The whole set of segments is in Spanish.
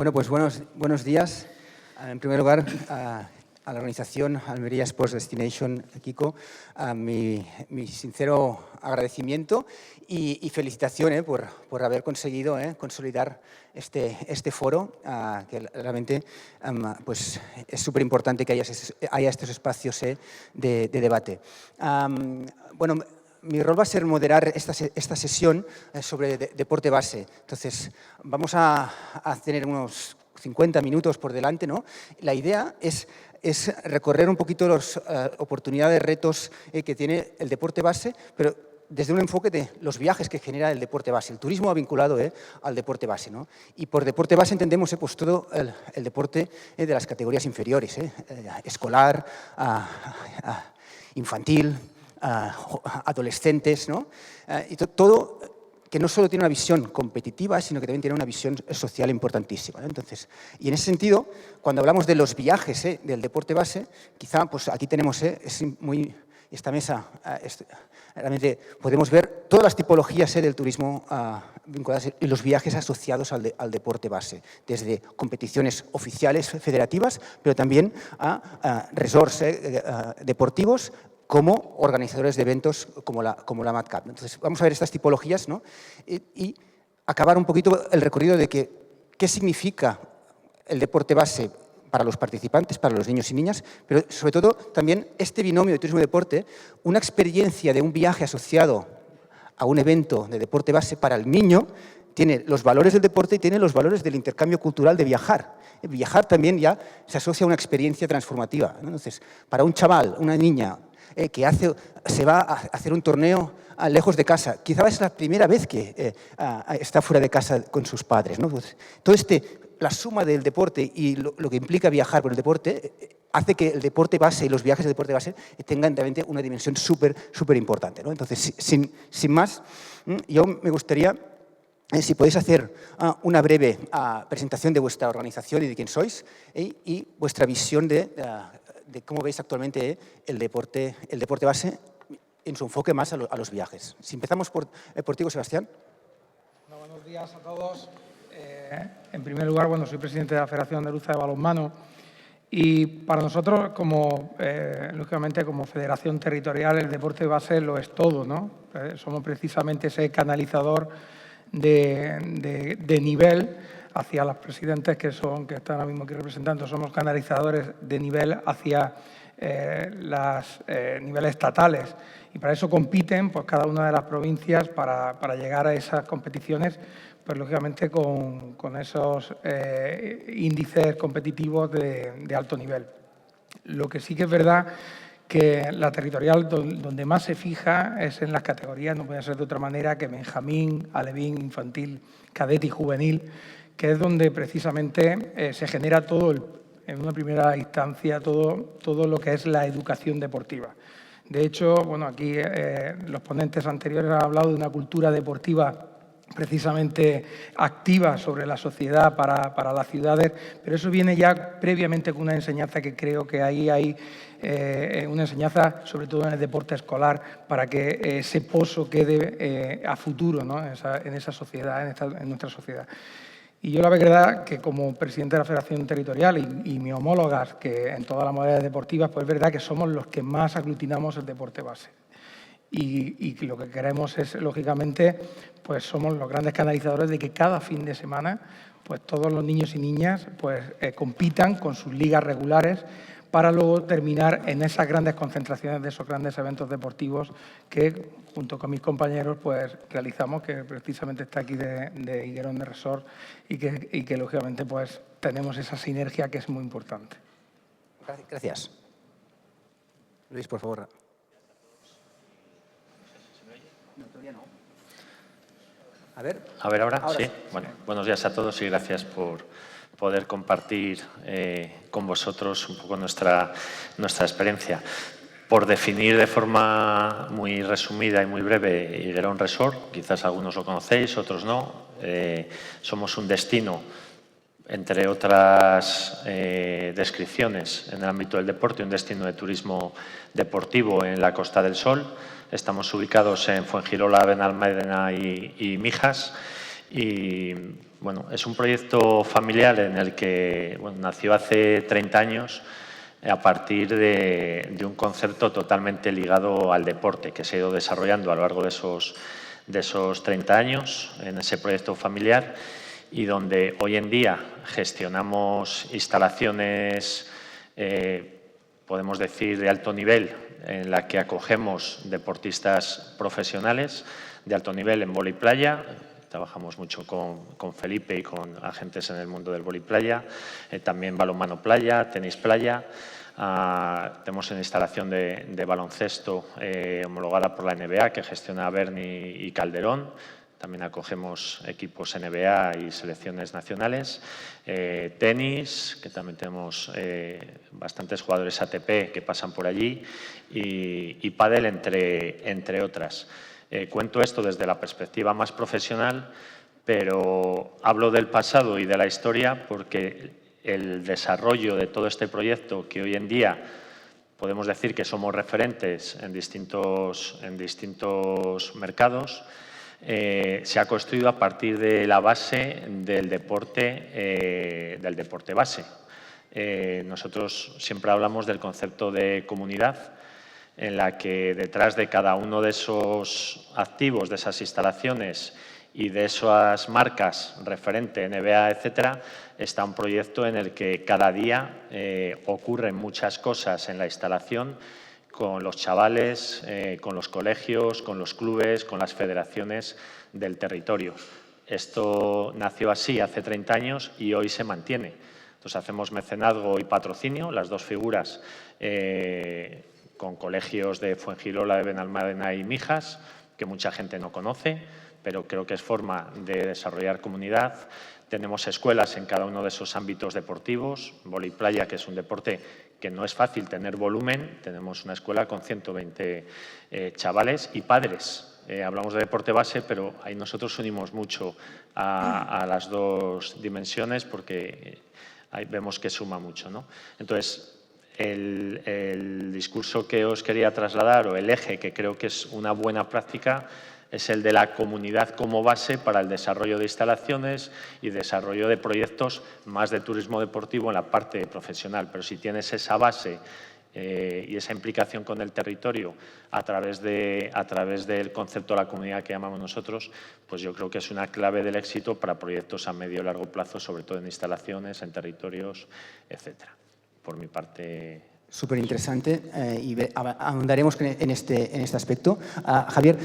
Bueno, pues buenos días. En primer lugar, a la organización Almería Sports Destination, Kiko, mi sincero agradecimiento y felicitación por haber conseguido consolidar este foro, que realmente pues es súper importante que haya estos espacios de debate. Bueno, mi rol va a ser moderar esta sesión sobre deporte base. Entonces, vamos a tener unos 50 minutos por delante, ¿no? La idea es recorrer un poquito las oportunidades, retos que tiene el deporte base, pero desde un enfoque de los viajes que genera el deporte base. El turismo va vinculado al deporte base, ¿no? Y por deporte base entendemos pues todo el deporte de las categorías inferiores, escolar, infantil, adolescentes, ¿no? Y todo que no solo tiene una visión competitiva, sino que también tiene una visión social importantísima, ¿no? Entonces, y en ese sentido, cuando hablamos de los viajes del deporte base, quizá pues aquí tenemos esta mesa, realmente podemos ver todas las tipologías del turismo vinculadas y los viajes asociados al deporte base, desde competiciones oficiales federativas, pero también a resorts deportivos, como organizadores de eventos como la Mad Cup. Entonces, vamos a ver estas tipologías, ¿no? y acabar un poquito el recorrido de qué significa el deporte base para los participantes, para los niños y niñas, pero sobre todo también este binomio de turismo-deporte, una experiencia de un viaje asociado a un evento de deporte base para el niño, tiene los valores del deporte y tiene los valores del intercambio cultural de viajar. Viajar también ya se asocia a una experiencia transformativa, ¿no? Entonces, para un chaval, una niña, que se va a hacer un torneo lejos de casa. Quizá es la primera vez que está fuera de casa con sus padres, ¿no? Pues, la suma del deporte y lo que implica viajar por el deporte hace que el deporte base y los viajes de deporte base tengan realmente una dimensión súper importante, ¿no? Entonces, sin más, yo me gustaría, si podéis hacer una breve presentación de vuestra organización y de quién sois y vuestra visión de cómo veis actualmente el deporte base en su enfoque más a los viajes. Si empezamos por ti, Sebastián. Bueno, buenos días a todos. En primer lugar, soy presidente de la Federación Andaluza de Balonmano y para nosotros, lógicamente, como federación territorial, el deporte base lo es todo, ¿no? Somos precisamente ese canalizador de nivel hacia las presidentes que están ahora mismo aquí representando. Somos canalizadores de nivel hacia los niveles estatales y para eso compiten pues, cada una de las provincias para llegar a esas competiciones, pues lógicamente con esos índices competitivos de alto nivel. Lo que sí que es verdad que la territorial donde más se fija es en las categorías, no puede ser de otra manera que Benjamín, Alevín, Infantil, Cadete y Juvenil, que es donde precisamente se genera en una primera instancia todo lo que es la educación deportiva. De hecho, aquí los ponentes anteriores han hablado de una cultura deportiva precisamente activa sobre la sociedad para las ciudades, pero eso viene ya previamente con una enseñanza que creo que ahí hay una enseñanza, sobre todo en el deporte escolar, para que ese pozo quede a futuro, ¿no? en esa sociedad, en nuestra sociedad. Y yo la verdad que como presidente de la Federación Territorial y mis homólogas que en todas las modalidades deportivas, pues es verdad que somos los que más aglutinamos el deporte base. Y lo que queremos es, lógicamente, pues somos los grandes canalizadores de que cada fin de semana pues todos los niños y niñas pues compitan con sus ligas regulares para luego terminar en esas grandes concentraciones de esos grandes eventos deportivos que, junto con mis compañeros, pues realizamos, que precisamente está aquí de Higuerón de Resort y que lógicamente, pues tenemos esa sinergia que es muy importante. Gracias. Luis, por favor. A ver, ahora sí. Bueno, buenos días a todos y gracias por poder compartir con vosotros un poco nuestra experiencia. Por definir de forma muy resumida y muy breve Higuerón Resort, quizás algunos lo conocéis, otros no. Somos un destino, entre otras descripciones en el ámbito del deporte, un destino de turismo deportivo en la Costa del Sol. Estamos ubicados en Fuengirola, Benalmádena y Mijas y Bueno, es un proyecto familiar en el que nació hace 30 años a partir de un concepto totalmente ligado al deporte que se ha ido desarrollando a lo largo de esos 30 años en ese proyecto familiar y donde hoy en día gestionamos instalaciones, podemos decir, de alto nivel, en la que acogemos deportistas profesionales de alto nivel en vóley playa. Trabajamos mucho con Felipe y con agentes en el mundo del vóley playa, también balonmano playa, tenis playa. Tenemos una instalación de baloncesto homologada por la NBA que gestiona Berni y Calderón. También acogemos equipos NBA y selecciones nacionales. Tenis, que también tenemos bastantes jugadores ATP que pasan por allí. Y pádel, entre otras. Cuento esto desde la perspectiva más profesional, pero hablo del pasado y de la historia porque el desarrollo de todo este proyecto, que hoy en día podemos decir que somos referentes en distintos mercados, se ha construido a partir de la base del deporte base. Nosotros siempre hablamos del concepto de comunidad, en la que detrás de cada uno de esos activos, de esas instalaciones y de esas marcas referente, NBA, etcétera, está un proyecto en el que cada día ocurren muchas cosas en la instalación con los chavales, con los colegios, con los clubes, con las federaciones del territorio. Esto nació así hace 30 años y hoy se mantiene. Entonces, hacemos mecenazgo y patrocinio, las dos figuras, con colegios de Fuengirola, de Benalmádena y Mijas, que mucha gente no conoce, pero creo que es forma de desarrollar comunidad. Tenemos escuelas en cada uno de esos ámbitos deportivos. Vóley playa, que es un deporte que no es fácil tener volumen. Tenemos una escuela con 120 chavales y padres. Hablamos de deporte base, pero ahí nosotros unimos mucho a las dos dimensiones porque ahí vemos que suma mucho, ¿no? Entonces, el discurso que os quería trasladar, o el eje que creo que es una buena práctica, es el de la comunidad como base para el desarrollo de instalaciones y desarrollo de proyectos más de turismo deportivo en la parte profesional. Pero si tienes esa base y esa implicación con el territorio a través del concepto de la comunidad que llamamos nosotros, pues yo creo que es una clave del éxito para proyectos a medio y largo plazo, sobre todo en instalaciones, en territorios, etcétera. Por mi parte. Súper interesante y ahondaremos en este aspecto. Javier,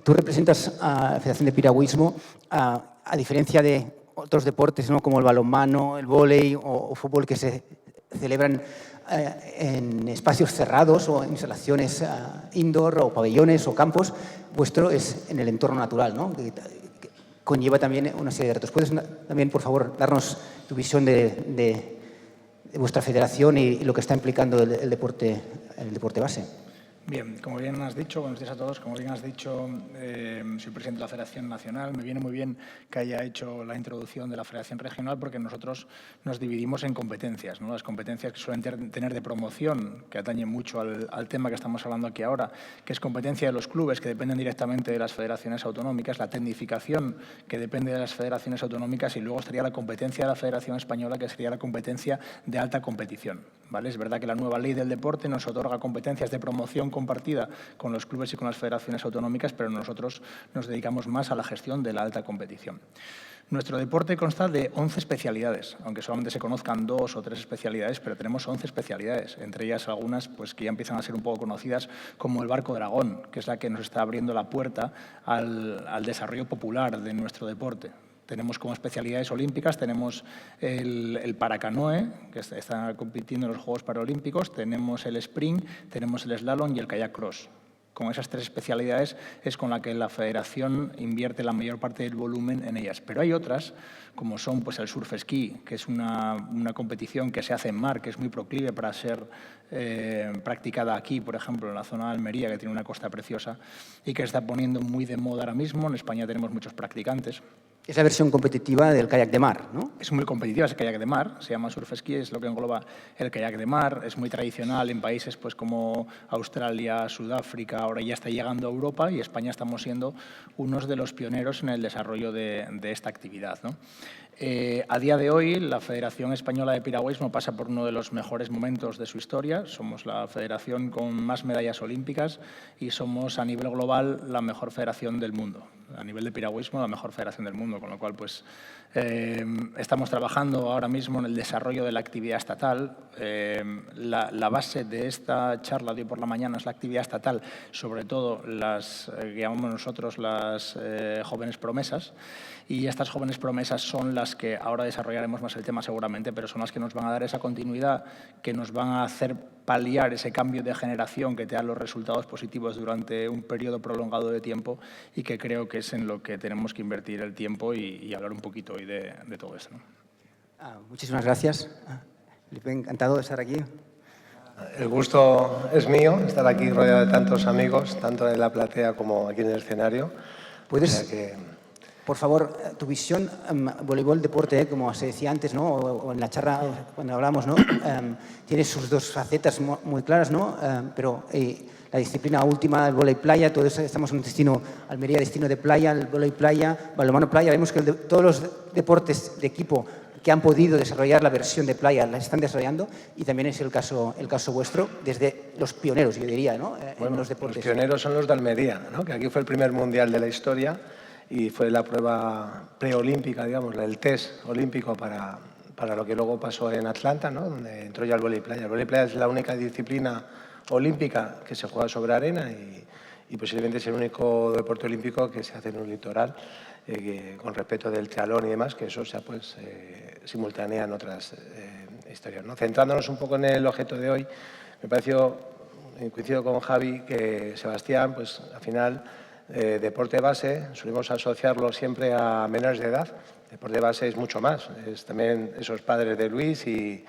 tú representas a la Federación de Piragüismo, a diferencia de otros deportes, ¿no?, como el balonmano, el vóley o fútbol, que se celebran en espacios cerrados o en instalaciones indoor o pabellones o campos. Vuestro es en el entorno natural, ¿no?, que conlleva también una serie de retos. ¿Puedes también, por favor, darnos tu visión de vuestra federación y lo que está implicando el deporte base? Bien, como bien has dicho, buenos días a todos. Como bien has dicho, soy presidente de la Federación Nacional. Me viene muy bien que haya hecho la introducción de la Federación Regional porque nosotros nos dividimos en competencias, ¿no? Las competencias que suelen tener de promoción, que atañen mucho al tema que estamos hablando aquí ahora, que es competencia de los clubes, que dependen directamente de las federaciones autonómicas, la tecnificación, que depende de las federaciones autonómicas, y luego estaría la competencia de la Federación Española, que sería la competencia de alta competición, ¿vale? Es verdad que la nueva ley del deporte nos otorga competencias de promoción compartida con los clubes y con las federaciones autonómicas, pero nosotros nos dedicamos más a la gestión de la alta competición. Nuestro deporte consta de 11 especialidades, aunque solamente se conozcan 2 o 3 especialidades, pero tenemos 11 especialidades, entre ellas algunas pues, que ya empiezan a ser un poco conocidas, como el barco dragón, que es la que nos está abriendo la puerta al desarrollo popular de nuestro deporte. Tenemos como especialidades olímpicas, tenemos el paracanoe, que está compitiendo en los Juegos Paralímpicos, tenemos el sprint, tenemos el slalom y el kayak cross. Con esas 3 especialidades es con la que la Federación invierte la mayor parte del volumen en ellas. Pero hay otras, como son pues, el surf esquí, que es una competición que se hace en mar, que es muy proclive para ser practicada aquí, por ejemplo, en la zona de Almería, que tiene una costa preciosa y que se está poniendo muy de moda ahora mismo. En España tenemos muchos practicantes. Es la versión competitiva del kayak de mar, ¿no? Es muy competitiva, es el kayak de mar, se llama surf ski, es lo que engloba el kayak de mar, es muy tradicional en países pues, como Australia, Sudáfrica, ahora ya está llegando a Europa y España estamos siendo unos de los pioneros en el desarrollo de esta actividad, ¿no? A día de hoy, la Federación Española de Piragüismo pasa por uno de los mejores momentos de su historia. Somos la federación con más medallas olímpicas y somos, a nivel global, la mejor federación del mundo. A nivel de piragüismo, la mejor federación del mundo, con lo cual pues, estamos trabajando ahora mismo en el desarrollo de la actividad estatal. La base de esta charla de hoy por la mañana es la actividad estatal, sobre todo las que llamamos nosotros las jóvenes promesas, y estas jóvenes promesas son las que ahora desarrollaremos más el tema seguramente, pero son las que nos van a dar esa continuidad, que nos van a hacer paliar ese cambio de generación que te da los resultados positivos durante un periodo prolongado de tiempo y que creo que es en lo que tenemos que invertir el tiempo y hablar un poquito hoy de todo esto, ¿no? Muchísimas gracias. Felipe, encantado de estar aquí. El gusto es mío, estar aquí rodeado de tantos amigos, tanto en la platea como aquí en el escenario. ¿Puedes, por favor, tu visión, voleibol, deporte, como se decía antes, ¿no? O en la charla cuando hablamos, ¿no? Tiene sus dos facetas muy claras, ¿no? Pero la disciplina última, el vóley playa, todos estamos en un destino, Almería, destino de playa, el vóley playa, balonmano playa. Vemos que todos los deportes de equipo que han podido desarrollar la versión de playa la están desarrollando, y también es el caso vuestro, desde los pioneros, yo diría, ¿no? En los deportes. Los pioneros son los de Almería, ¿no? Que aquí fue el primer mundial de la historia y fue la prueba preolímpica, digamos, el test olímpico para lo que luego pasó en Atlanta, ¿no? Donde entró ya el vóley playa. El vóley playa es la única disciplina olímpica que se juega sobre arena y posiblemente es el único deporte olímpico que se hace en un litoral, con respecto del triatlón y demás, que eso se pues, simultánea en otras historias, ¿no? Centrándonos un poco en el objeto de hoy, me pareció, coincido con Javi, que Sebastián, pues al final, deporte base, solemos asociarlo siempre a menores de edad. Deporte base es mucho más, es también esos padres de Luis y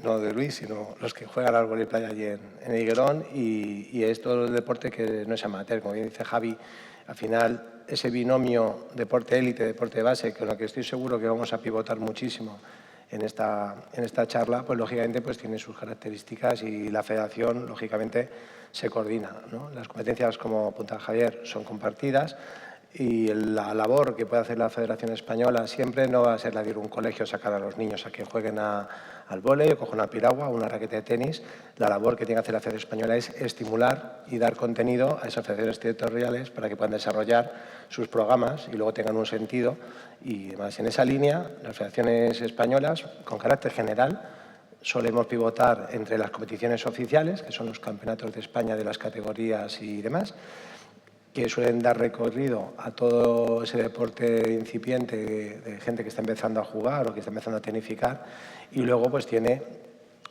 no de Luis, sino los que juegan al vóley playa allí en Higuerón, y es todo el deporte que no es amateur, como bien dice Javi. Al final, ese binomio deporte élite, deporte base, con lo que estoy seguro que vamos a pivotar muchísimo en esta charla, pues lógicamente pues tiene sus características y la federación, lógicamente, se coordina, ¿no? Las competencias, como apunta Javier, son compartidas y la labor que puede hacer la Federación Española siempre no va a ser la de ir a un colegio a sacar a los niños a que jueguen al vóley o cojan una piragua o una raqueta de tenis. La labor que tiene que hacer la Federación Española es estimular y dar contenido a esas federaciones territoriales para que puedan desarrollar sus programas y luego tengan un sentido. Y además, en esa línea, las federaciones españolas, con carácter general, solemos pivotar entre las competiciones oficiales, que son los campeonatos de España de las categorías y demás, que suelen dar recorrido a todo ese deporte incipiente de gente que está empezando a jugar o que está empezando a tecnificar, y luego pues tiene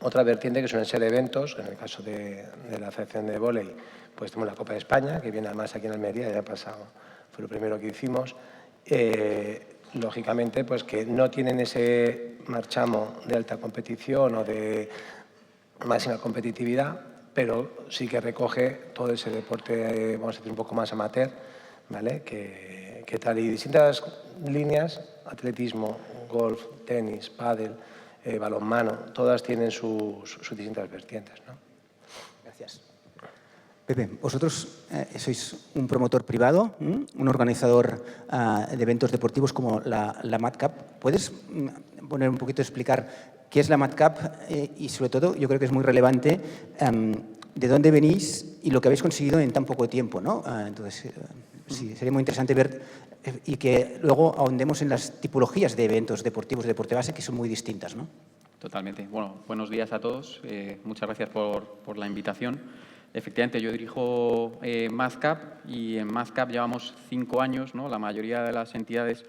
otra vertiente que suelen ser eventos. En el caso de la Federación de Vóley, pues tenemos la Copa de España, que viene además aquí en Almería, ya ha pasado, fue lo primero que hicimos. Lógicamente, pues que no tienen ese marchamo de alta competición o de máxima competitividad, pero sí que recoge todo ese deporte, vamos a decir, un poco más amateur, ¿vale? Que tal, y distintas líneas, atletismo, golf, tenis, pádel, balonmano, todas tienen sus distintas vertientes, ¿no? Gracias. Pepe, vosotros sois un promotor privado, un organizador de eventos deportivos como la MadCap. ¿Puedes poner un poquito, explicar qué es la MadCap y, sobre todo, yo creo que es muy relevante, de dónde venís y lo que habéis conseguido en tan poco tiempo, ¿no? Entonces, sí, sería muy interesante ver y que luego ahondemos en las tipologías de eventos deportivos de deporte base, que son muy distintas, ¿no? Totalmente. Bueno, buenos días a todos. Muchas gracias por la invitación. Efectivamente, yo dirijo MadCap y en MadCap llevamos 5 años, ¿no? La mayoría de las entidades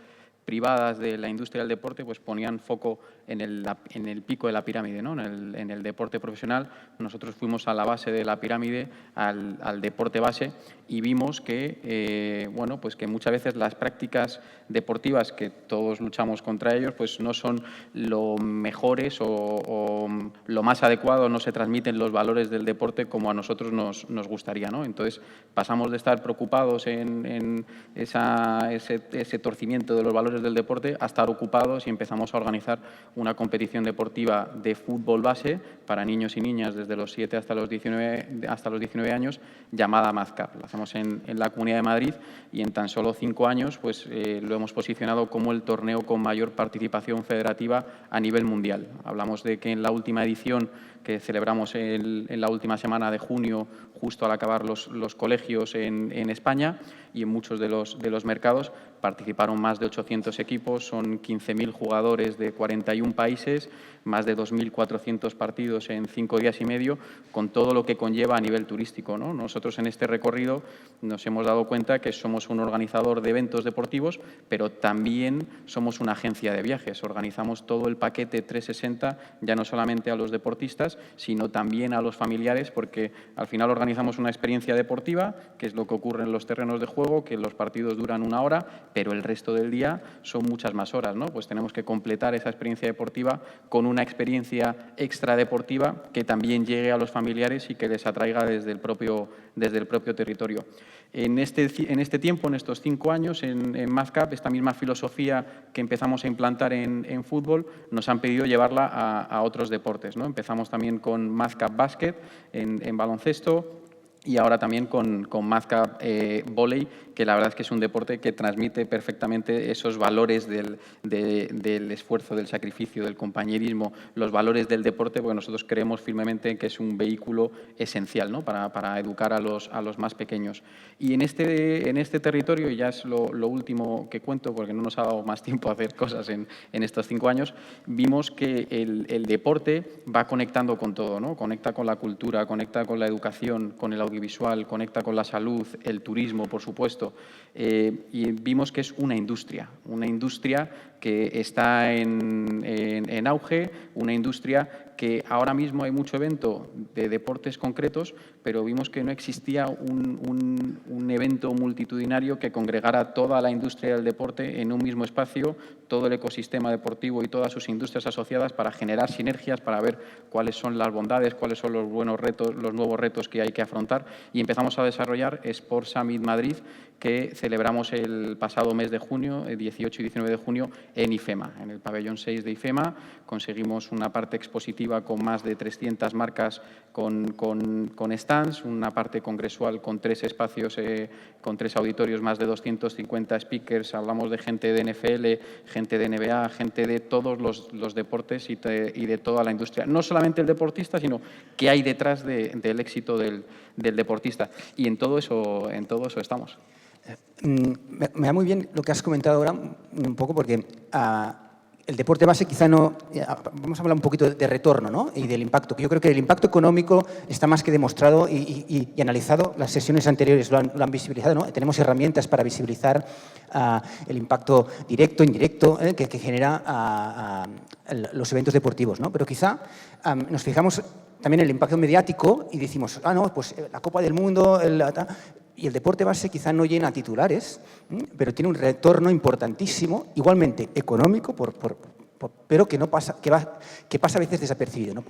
privadas de la industria del deporte pues ponían foco en el pico de la pirámide, ¿no? en el deporte profesional. Nosotros fuimos a la base de la pirámide, al deporte base, y vimos que, bueno, pues que muchas veces las prácticas deportivas, que todos luchamos contra ellos, pues no son lo mejores o lo más adecuado, no se transmiten los valores del deporte como a nosotros nos gustaría, ¿no? Entonces pasamos de estar preocupados en ese torcimiento de los valores del deporte a estar ocupados y empezamos a organizar una competición deportiva de fútbol base para niños y niñas desde los 7 hasta los 19 años, llamada MazCap. Lo hacemos en la Comunidad de Madrid y en tan solo 5 años pues, lo hemos posicionado como el torneo con mayor participación federativa a nivel mundial. Hablamos de que en la última edición que celebramos en la última semana de junio, justo al acabar los colegios en España y en muchos de los mercados, participaron más de 800 equipos, son 15.000 jugadores de 41 países, más de 2.400 partidos en 5 días y medio, con todo lo que conlleva a nivel turístico, ¿no? Nosotros en este recorrido nos hemos dado cuenta que somos un organizador de eventos deportivos, pero también somos una agencia de viajes. Organizamos todo el paquete 360, ya no solamente a los deportistas, sino también a los familiares, porque al final organizamos una experiencia deportiva, que es lo que ocurre en los terrenos de juego, que los partidos duran 1 hora, pero el resto del día son muchas más horas, ¿no? Pues tenemos que completar esa experiencia deportiva con una experiencia extradeportiva que también llegue a los familiares y que les atraiga desde el propio territorio. En este tiempo, en estos 5 años, en MazCap, esta misma filosofía que empezamos a implantar en fútbol, nos han pedido llevarla a otros deportes, ¿no? Empezamos también con MazCap Basket en baloncesto, y ahora también con MazCap Volley, que la verdad es que es un deporte que transmite perfectamente esos valores del esfuerzo, del sacrificio, del compañerismo, los valores del deporte, porque nosotros creemos firmemente que es un vehículo esencial, ¿no? para educar a los más pequeños. Y en este territorio, y ya es lo último que cuento, porque no nos ha dado más tiempo a hacer cosas en estos 5 años, vimos que el deporte va conectando con todo, ¿no? Conecta con la cultura, conecta con la educación, con el audiovisual, conecta con la salud, el turismo, por supuesto, y vimos que es una industria que está en auge, una industria que ahora mismo hay mucho evento de deportes concretos, pero vimos que no existía un evento multitudinario que congregara toda la industria del deporte en un mismo espacio, todo el ecosistema deportivo y todas sus industrias asociadas, para generar sinergias, para ver cuáles son las bondades, cuáles son los buenos retos, los nuevos retos que hay que afrontar. Y empezamos a desarrollar Sport Summit Madrid, que celebramos el pasado mes de junio, el 18 y 19 de junio, en IFEMA, en el pabellón 6 de IFEMA. Conseguimos una parte expositiva con más de 300 marcas con stands, una parte congresual con 3 espacios, con 3 auditorios, más de 250 speakers. Hablamos de gente de NFL, gente de NBA, gente de todos los deportes y de toda la industria. No solamente el deportista, sino qué hay detrás del éxito del deportista. Y en todo eso estamos. Me da muy bien lo que has comentado ahora, un poco, porque el deporte base quizá no... Vamos a hablar un poquito de retorno, ¿no? Y del impacto, que yo creo que el impacto económico está más que demostrado y analizado. Las sesiones anteriores lo han visibilizado, ¿no? Tenemos herramientas para visibilizar el impacto directo, indirecto, que genera los eventos deportivos, ¿no? Pero quizá nos fijamos también en el impacto mediático y decimos, no, pues la Copa del Mundo... Y el deporte base quizá no llena titulares, pero tiene un retorno importantísimo, igualmente económico, pero que pasa a veces desapercibido, ¿no?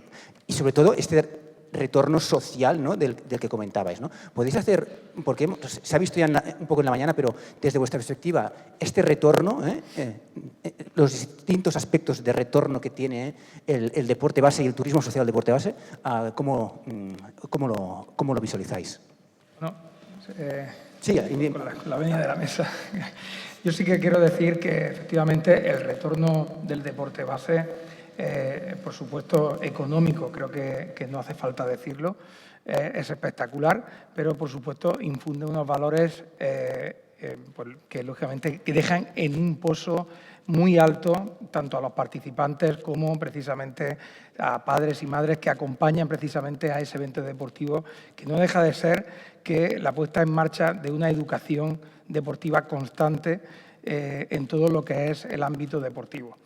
Y sobre todo este retorno social, ¿no? del que comentabais, ¿no? Podéis hacer, porque se ha visto ya un poco en la mañana, pero desde vuestra perspectiva, este retorno, los distintos aspectos de retorno que tiene el deporte base y el turismo social del deporte base, ¿cómo lo visualizáis? No. Sí, con la venia de la mesa. Yo sí que quiero decir que efectivamente el retorno del deporte base, por supuesto económico, creo que no hace falta decirlo, es espectacular, pero por supuesto infunde unos valores que lógicamente que dejan en un pozo muy alto tanto a los participantes como precisamente a padres y madres que acompañan precisamente a ese evento deportivo, que no deja de ser que la puesta en marcha de una educación deportiva constante en todo lo que es el ámbito deportivo.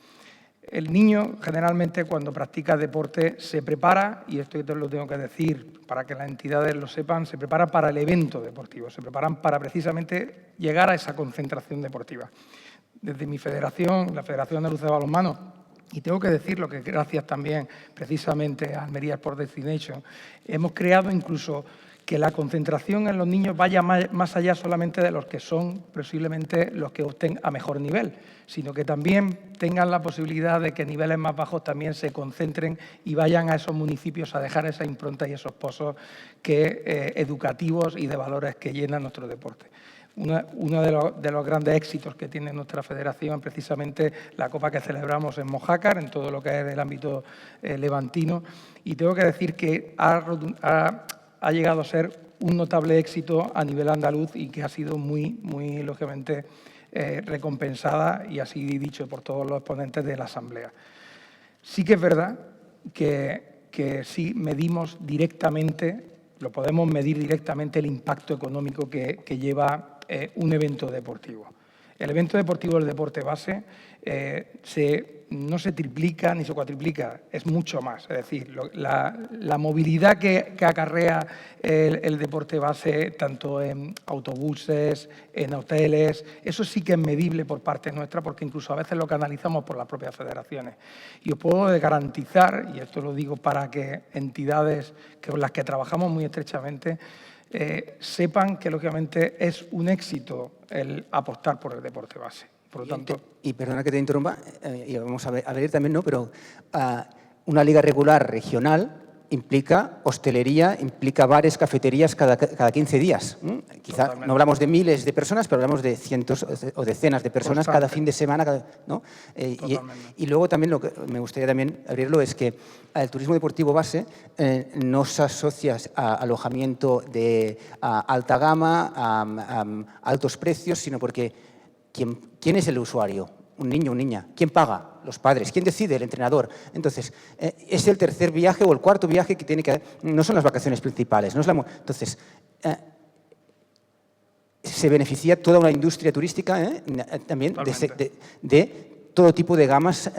El niño, generalmente, cuando practica deporte, se prepara, y esto yo te lo tengo que decir para que las entidades lo sepan, se prepara para el evento deportivo, se preparan para precisamente llegar a esa concentración deportiva. Desde mi federación, la Federación Andaluza de Balonmano, y tengo que decirlo que gracias también precisamente a Almería Sport Destination, hemos creado incluso que la concentración en los niños vaya más allá solamente de los que son posiblemente los que opten a mejor nivel, sino que también tengan la posibilidad de que niveles más bajos también se concentren y vayan a esos municipios a dejar esa impronta y esos pozos educativos y de valores que llenan nuestro deporte. Uno de los grandes éxitos que tiene nuestra federación es precisamente la copa que celebramos en Mojácar, en todo lo que es el ámbito levantino, y tengo que decir que ha llegado a ser un notable éxito a nivel andaluz y que ha sido muy lógicamente, recompensada y así dicho por todos los exponentes de la Asamblea. Sí que es verdad que sí medimos directamente, lo podemos medir directamente el impacto económico que lleva un evento deportivo. El evento deportivo del deporte base no se triplica ni se cuatriplica, es mucho más. Es decir, la movilidad que acarrea el deporte base, tanto en autobuses, en hoteles, eso sí que es medible por parte nuestra, porque incluso a veces lo canalizamos por las propias federaciones. Y os puedo garantizar, y esto lo digo para que entidades con las que trabajamos muy estrechamente, sepan que, lógicamente, es un éxito el apostar por el deporte base. Por lo tanto, y perdona que te interrumpa, y vamos a ver también, ¿no? Pero una liga regular regional implica hostelería, implica bares, cafeterías cada 15 días. Quizá Totalmente. no hablamos de miles de personas, pero hablamos de cientos o decenas de personas cada fin de semana. ¿No? Y luego también lo que me gustaría también abrirlo es que el turismo deportivo base no se asocia a alojamiento de alta gama, a altos precios, sino porque ¿quién es el usuario? Un niño, una niña. ¿Quién paga? Los padres. ¿Quién decide? El entrenador. Entonces, es el tercer viaje o el cuarto viaje que tiene que... No son las vacaciones principales. No es entonces, se beneficia toda una industria turística también de todo tipo de gamas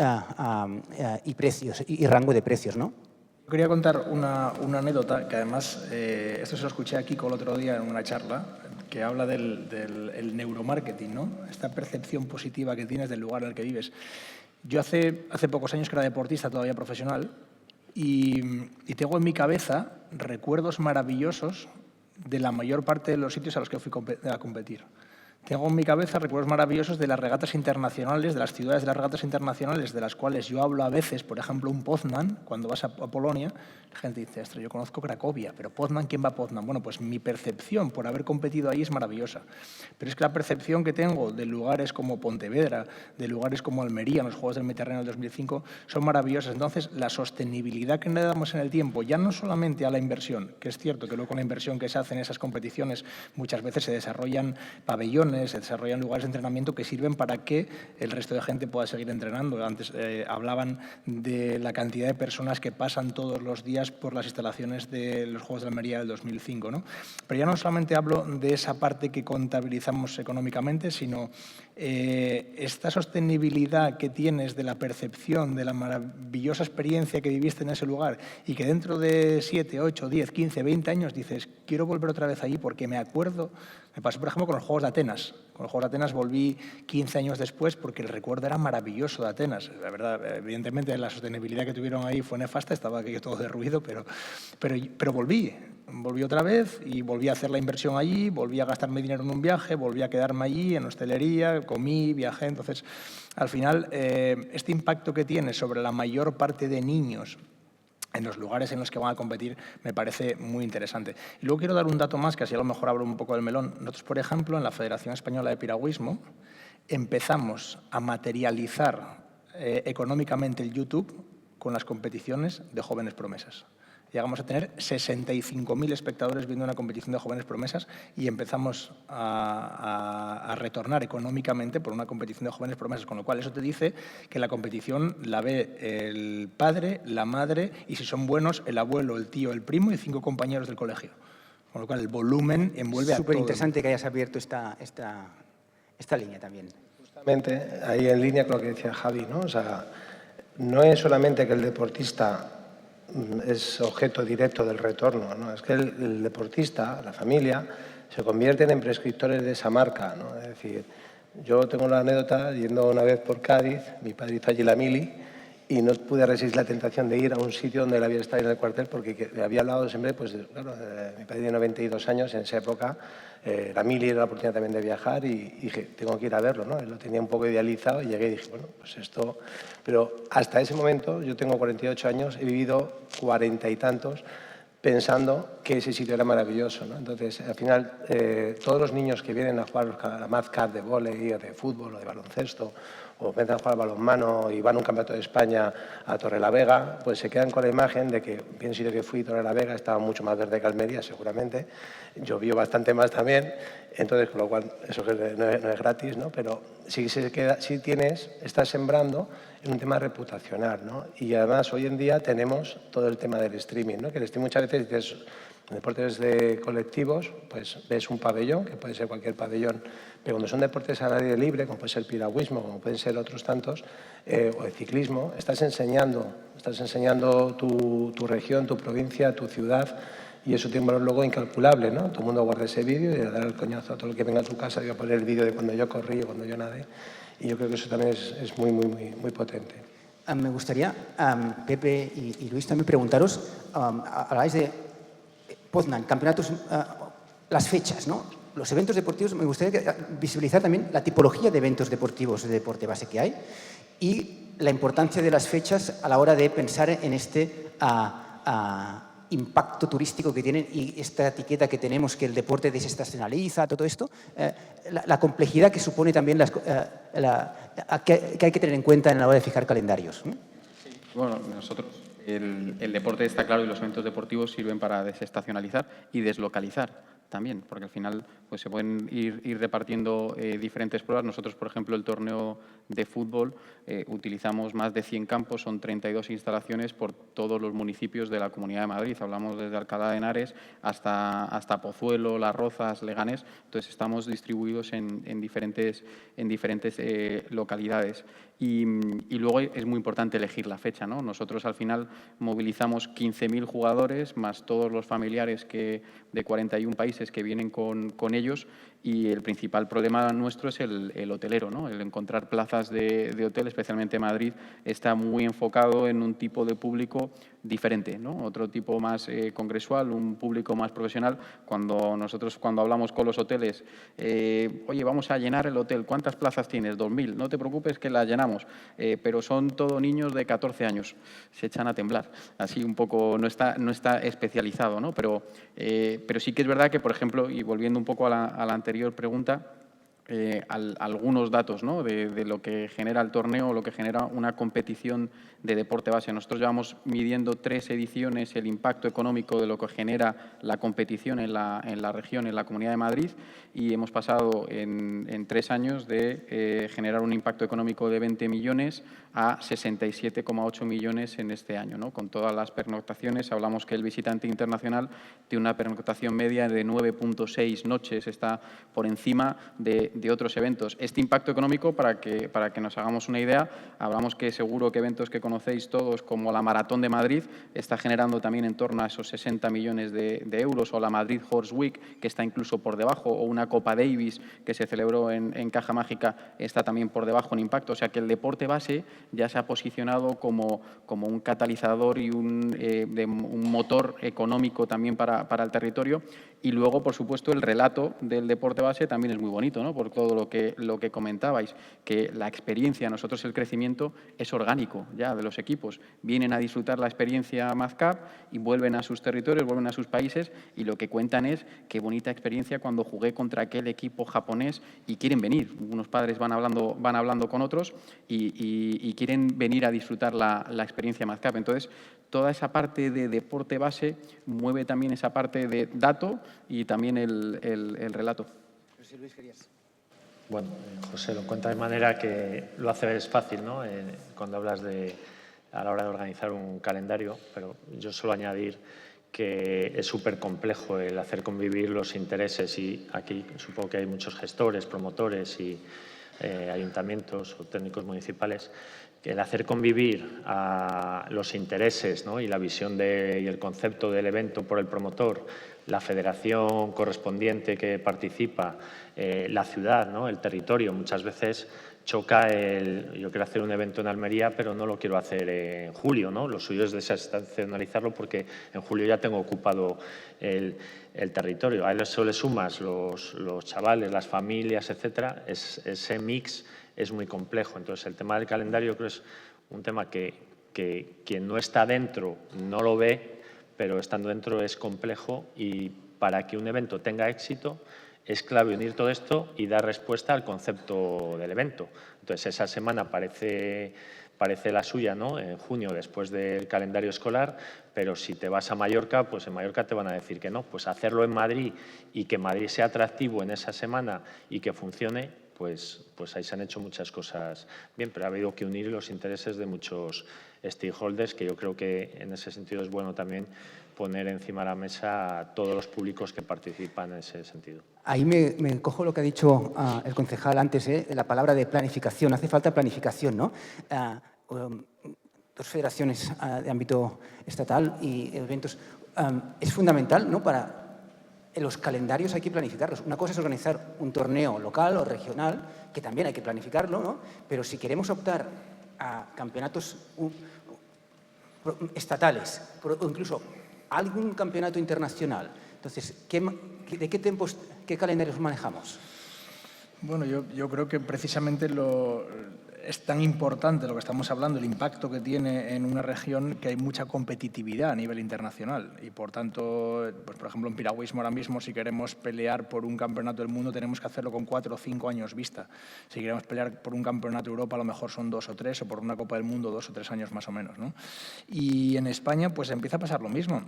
y precios y rango de precios, ¿no? Quería contar una anécdota que además, esto se lo escuché a Kiko el otro día en una charla, que habla del neuromarketing, ¿no? Esta percepción positiva que tienes del lugar en el que vives. Yo hace pocos años que era deportista, todavía profesional, y tengo en mi cabeza recuerdos maravillosos de la mayor parte de los sitios a los que fui a competir. Tengo en mi cabeza recuerdos maravillosos de las regatas internacionales, de las ciudades de las regatas internacionales, de las cuales yo hablo a veces, por ejemplo, un Poznan, cuando vas a Polonia, la gente dice, ostras, yo conozco Cracovia, pero Poznan, ¿quién va a Poznan? Bueno, pues mi percepción por haber competido ahí es maravillosa. Pero es que la percepción que tengo de lugares como Pontevedra, de lugares como Almería, en los Juegos del Mediterráneo del 2005, son maravillosas. Entonces, la sostenibilidad que le damos en el tiempo, ya no solamente a la inversión, que es cierto que luego con la inversión que se hace en esas competiciones muchas veces se desarrollan pabellones, se desarrollan lugares de entrenamiento que sirven para que el resto de gente pueda seguir entrenando. Antes hablaban de la cantidad de personas que pasan todos los días por las instalaciones de los Juegos de Almería del 2005, ¿no? Pero ya no solamente hablo de esa parte que contabilizamos económicamente, sino esta sostenibilidad que tienes de la percepción, de la maravillosa experiencia que viviste en ese lugar y que dentro de 7, 8, 10, 15, 20 años dices, quiero volver otra vez allí porque me acuerdo. Me pasó, por ejemplo, con los Juegos de Atenas. Con los Juegos de Atenas volví 15 años después porque el recuerdo era maravilloso de Atenas. La verdad, evidentemente, la sostenibilidad que tuvieron ahí fue nefasta, estaba aquello todo derruido, pero volví. Volví otra vez y volví a hacer la inversión allí, volví a gastarme dinero en un viaje, volví a quedarme allí en hostelería, comí, viajé. Entonces, al final, este impacto que tiene sobre la mayor parte de niños en los lugares en los que van a competir me parece muy interesante. Y luego quiero dar un dato más, que así a lo mejor abro un poco del melón. Nosotros, por ejemplo, en la Federación Española de Piragüismo, empezamos a materializar económicamente el YouTube con las competiciones de jóvenes promesas. Llegamos a tener 65.000 espectadores viendo una competición de jóvenes promesas y empezamos a retornar económicamente por una competición de jóvenes promesas, con lo cual eso te dice que la competición la ve el padre, la madre y, si son buenos, el abuelo, el tío, el primo y 5 compañeros del colegio. Con lo cual el volumen envuelve a todo. Súper interesante que hayas abierto esta línea también. Efectivamente, ahí en línea con lo que decía Javi, ¿no? O sea, no es solamente que el deportista es objeto directo del retorno, ¿no? Es que el deportista, la familia, se convierten en prescriptores de esa marca, ¿no? Es decir, yo tengo la anécdota, yendo una vez por Cádiz, mi padre hizo allí la mili, y no pude resistir la tentación de ir a un sitio donde él había estado en el cuartel, porque le había hablado siempre, pues, claro, mi padre tiene 92 años, en esa época la mili era la oportunidad también de viajar y dije, tengo que ir a verlo, ¿no? Él lo tenía un poco idealizado y llegué y dije, bueno, pues esto... Pero hasta ese momento, yo tengo 48 años, he vivido 40 y tantos pensando que ese sitio era maravilloso, ¿no? Entonces, al final, todos los niños que vienen a jugar a Mad Cup de vóley o de fútbol o de baloncesto, o empiezan a jugar balonmano y van a un campeonato de España a Torrelavega, pues se quedan con la imagen de que, bien sitio que fui, Torrelavega estaba mucho más verde que Almería, seguramente, llovió bastante más también, entonces, con lo cual, eso no es gratis, ¿no? Pero sí estás sembrando en un tema reputacional, ¿no? Y además, hoy en día tenemos todo el tema del streaming, ¿no? Que el streaming muchas veces dices, en deportes de colectivos, pues ves un pabellón, que puede ser cualquier pabellón, pero cuando son deportes al aire libre, como puede ser el piragüismo, como pueden ser otros tantos, o el ciclismo, estás enseñando tu región, tu provincia, tu ciudad, y eso tiene un valor luego incalculable, ¿no? Todo el mundo guarda ese vídeo y le dará el coñazo a todo el que venga a tu casa y va a poner el vídeo de cuando yo corrí o cuando yo nadé, y yo creo que eso también es muy, muy, muy, muy potente. Me gustaría, Pepe y Luis, también preguntaros, habláis de Poznan, campeonatos, las fechas, ¿no? Los eventos deportivos, me gustaría visibilizar también la tipología de eventos deportivos de deporte base que hay y la importancia de las fechas a la hora de pensar en este impacto turístico que tienen y esta etiqueta que tenemos que el deporte desestacionaliza, todo esto, la complejidad que supone también que hay que tener en cuenta en la hora de fijar calendarios. Bueno, nosotros, el deporte está claro y los eventos deportivos sirven para desestacionalizar y deslocalizar también, porque al final pues, se pueden ir repartiendo diferentes pruebas. Nosotros, por ejemplo, el torneo de fútbol utilizamos más de 100 campos, son 32 instalaciones por todos los municipios de la Comunidad de Madrid. Hablamos desde Alcalá de Henares hasta Pozuelo, Las Rozas, Leganés. Entonces, estamos distribuidos en diferentes localidades. Y luego es muy importante elegir la fecha, ¿no? Nosotros al final movilizamos 15.000 jugadores más todos los familiares de 41 países que vienen con ellos y el principal problema nuestro es el hotelero, ¿no? El encontrar plazas de hotel, especialmente Madrid, está muy enfocado en un tipo de público diferente, ¿no? Otro tipo más congresual, un público más profesional. Cuando hablamos con los hoteles, oye, vamos a llenar el hotel, ¿cuántas plazas tienes? 2.000, no te preocupes que las llenamos, pero son todo niños de 14 años, se echan a temblar, así un poco, no está especializado, ¿no? Pero sí que es verdad que, por ejemplo, y volviendo un poco a la anterior pregunta, algunos datos, ¿no? de lo que genera el torneo, lo que genera una competición de deporte base. Nosotros llevamos midiendo 3 ediciones el impacto económico de lo que genera la competición en la región, en la Comunidad de Madrid, y hemos pasado en 3 años de generar un impacto económico de 20 millones a 67,8 millones en este año, ¿no? Con todas las pernoctaciones, hablamos que el visitante internacional tiene una pernoctación media de 9,6 noches, está por encima de otros eventos. Este impacto económico, para que nos hagamos una idea, hablamos que seguro que eventos que conocéis todos, como la Maratón de Madrid, está generando también en torno a esos 60 millones de euros, o la Madrid Horse Week, que está incluso por debajo, o una Copa Davis, que se celebró en Caja Mágica, está también por debajo en impacto. O sea que el deporte base ya se ha posicionado como un catalizador y un motor económico también para el territorio. Y luego, por supuesto, el relato del deporte base también es muy bonito, ¿no? Por todo lo que comentabais, que la experiencia, nosotros el crecimiento es orgánico ya de los equipos. Vienen a disfrutar la experiencia MazCap y vuelven a sus territorios, vuelven a sus países y lo que cuentan es qué bonita experiencia cuando jugué contra aquel equipo japonés y quieren venir. Unos padres van hablando con otros y quieren venir a disfrutar la experiencia MazCap. Entonces, toda esa parte de deporte base mueve también esa parte de dato y también el relato. José Luis, querías. Bueno, José lo cuenta de manera que lo hace ver fácil, ¿no? Cuando hablas a la hora de organizar un calendario, pero yo suelo añadir que es súper complejo el hacer convivir los intereses y aquí supongo que hay muchos gestores, promotores y ayuntamientos o técnicos municipales, que el hacer convivir a los intereses, ¿no?, y la visión y el concepto del evento por el promotor, la federación correspondiente que participa, la ciudad, ¿no?, el territorio, muchas veces choca yo quiero hacer un evento en Almería, pero no lo quiero hacer en julio, ¿no? Lo suyo es desestacionalizarlo porque en julio ya tengo ocupado el territorio. A eso le sumas los chavales, las familias, etcétera. Ese mix es muy complejo. Entonces, el tema del calendario creo es un tema que quien no está dentro no lo ve, pero estando dentro es complejo, y para que un evento tenga éxito es clave unir todo esto y dar respuesta al concepto del evento. Entonces, esa semana parece la suya, ¿no?, en junio, después del calendario escolar, pero si te vas a Mallorca, pues en Mallorca te van a decir que no. Pues hacerlo en Madrid y que Madrid sea atractivo en esa semana y que funcione, pues ahí se han hecho muchas cosas bien, pero ha habido que unir los intereses de muchos stakeholders, que yo creo que en ese sentido es bueno también poner encima de la mesa a todos los públicos que participan en ese sentido. Ahí me cojo lo que ha dicho el concejal antes, la palabra de planificación. Hace falta planificación, ¿no? Dos federaciones de ámbito estatal y eventos. Es fundamental, ¿no?, para los calendarios hay que planificarlos. Una cosa es organizar un torneo local o regional, que también hay que planificarlo, ¿no? Pero si queremos optar a campeonatos estatales o incluso algún campeonato internacional, entonces, ¿de qué calendarios manejamos? Bueno, yo creo que precisamente es tan importante lo que estamos hablando, el impacto que tiene en una región, que hay mucha competitividad a nivel internacional. Y, por tanto, pues, por ejemplo, en piragüismo ahora mismo, si queremos pelear por un campeonato del mundo, tenemos que hacerlo con 4 o 5 años vista. Si queremos pelear por un campeonato de Europa, a lo mejor son 2 o 3, o por una Copa del Mundo, 2 o 3 años más o menos, ¿no? Y en España, pues empieza a pasar lo mismo,